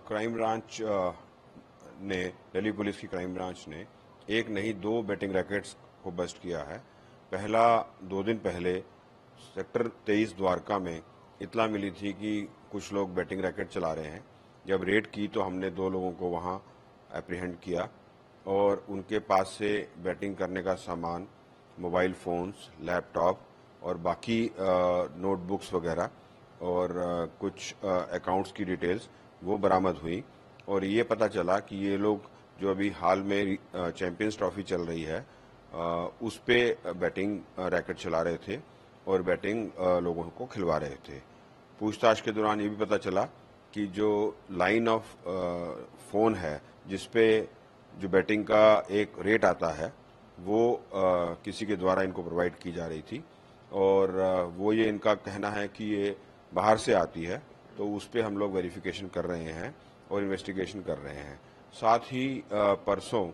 Crime branch ने Delhi police की crime branch ने एक नहीं दो बेटिंग रैकेट्स को बस्ट किया है। पहला 2 दिन पहले सेक्टर 23 द्वारका में इत्तला मिली थी कि कुछ लोग बेटिंग रैकेट चला रहे हैं। जब रेड की तो हमने 2 लोगों को वहां एप्रीहेंड किया और उनके पास से बैटिंग करने का सामान, मोबाइल फोन्स, लैपटॉप और बाकी नोटबुक्स वगैरह और कुछ अकाउंट्स की डिटेल्स वो बरामद हुई। और ये पता चला कि ये लोग जो अभी हाल में चैंपियंस ट्रॉफी चल रही है उस पे बैटिंग रैकेट चला रहे थे और बैटिंग लोगों को खिलवा रहे थे। पूछताछ के दौरान ये भी पता चला कि जो लाइन ऑफ फोन है जिसपे जो बैटिंग का एक रेट आता है वो किसी के द्वारा इनको प्रोवाइड की जा रही थी और वो ये इनका कहना है कि ये बाहर से आती है, तो उस पर हम लोग वेरिफिकेशन कर रहे हैं और इन्वेस्टिगेशन कर रहे हैं। साथ ही परसों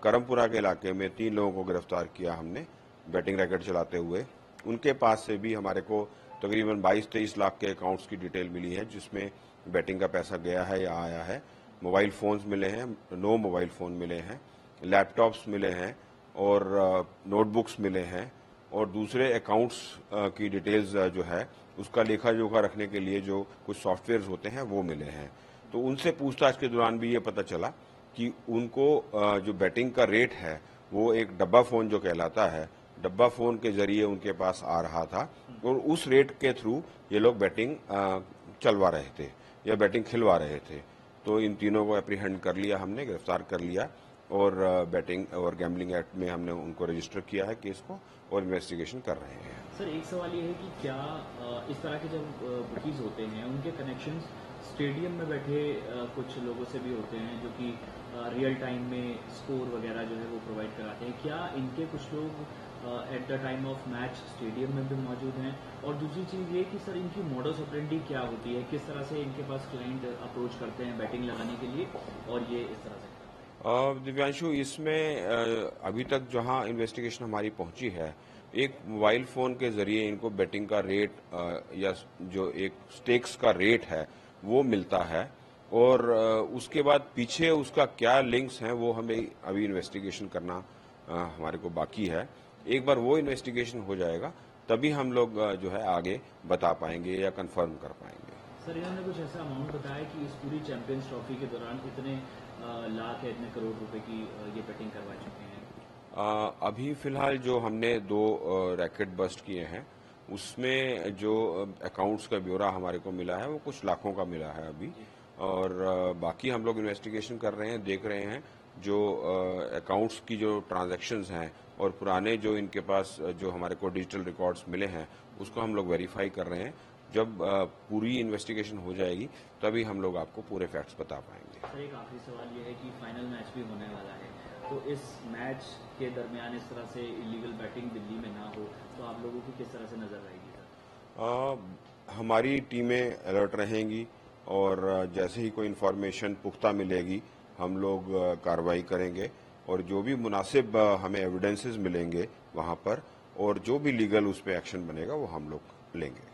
करमपुरा के इलाके में 3 लोगों को गिरफ्तार किया हमने बैटिंग रैकेट चलाते हुए। उनके पास से भी हमारे को तकरीबन 22-23 लाख के अकाउंट्स की डिटेल मिली है जिसमें बैटिंग का पैसा गया है या आया है। मोबाइल फोन्स मिले हैं, 9 मोबाइल फोन मिले हैं, लैपटॉप्स मिले हैं और नोटबुक्स मिले हैं और दूसरे अकाउंट्स की डिटेल्स जो है उसका लेखा जोखा रखने के लिए जो कुछ सॉफ्टवेयर होते हैं वो मिले हैं। तो उनसे पूछताछ के दौरान भी ये पता चला कि उनको जो बैटिंग का रेट है वो एक डब्बा फोन जो कहलाता है, डब्बा फोन के जरिए उनके पास आ रहा था और उस रेट के थ्रू ये लोग बैटिंग चलवा रहे थे या बैटिंग खिलवा रहे थे। तो इन तीनों को एप्रीहेंड कर लिया हमने, गिरफ्तार कर लिया और बैटिंग और गैम्बलिंग एक्ट में हमने उनको रजिस्टर किया है केस को और इन्वेस्टिगेशन कर रहे हैं। सर, एक सवाल ये है कि क्या इस तरह के जब बुकीज होते हैं उनके कनेक्शंस स्टेडियम में बैठे कुछ लोगों से भी होते हैं जो कि रियल टाइम में स्कोर वगैरह जो है वो प्रोवाइड कराते हैं। क्या इनके कुछ लोग at the time of match stadium में भी मौजूद हैं? और दूसरी चीज़ ये कि सर इनकी मॉडस ऑपरेंडी क्या होती है, किस तरह से इनके पास क्लाइंट अप्रोच करते हैं बैटिंग लगाने के लिए और ये इस तरह से? दिव्यांशु, इसमें अभी तक जहां इन्वेस्टिगेशन हमारी पहुंची है, एक मोबाइल फोन के जरिए इनको बैटिंग का रेट या जो एक स्टेक्स का रेट है वो मिलता है और उसके बाद पीछे उसका क्या लिंक्स हैं वो हमें अभी इन्वेस्टिगेशन करना हमारे को बाकी है। एक बार वो इन्वेस्टिगेशन हो जाएगा तभी हम लोग जो है आगे बता पाएंगे या कंफर्म कर पाएंगे। सर, इन्होंने कुछ ऐसा अमाउंट बताया कि इस पूरी चैंपियंस ट्रॉफी के दौरान इतने लाख या इतने करोड़ रुपए की ये बैटिंग करवा चुके हैं? अभी फिलहाल जो हमने 2 रैकेट बस्ट किए हैं उसमें जो अकाउंट्स का ब्यौरा हमारे को मिला है वो कुछ लाखों का मिला है अभी और बाकी हम लोग इन्वेस्टिगेशन कर रहे हैं, देख रहे हैं जो अकाउंट्स की जो ट्रांजैक्शंस हैं और पुराने जो इनके पास जो हमारे को डिजिटल रिकॉर्ड्स मिले हैं उसको हम लोग वेरीफाई कर रहे हैं। जब पूरी इन्वेस्टिगेशन हो जाएगी तभी हम लोग आपको पूरे फैक्ट्स बता पाएंगे। सर, एक आखिरी सवाल ये है कि फाइनल मैच भी होने वाला है, तो इस मैच के दरमियान इस तरह से इलीगल बैटिंग दिल्ली में ना हो तो आप लोगों की किस तरह से नजर रहेगी सर? हमारी टीमें अलर्ट रहेंगी और जैसे ही कोई इन्फॉर्मेशन पुख्ता मिलेगी हम लोग कार्रवाई करेंगे और जो भी मुनासिब हमें एविडेंसेस मिलेंगे वहां पर और जो भी लीगल उस पर एक्शन बनेगा वो हम लोग लेंगे।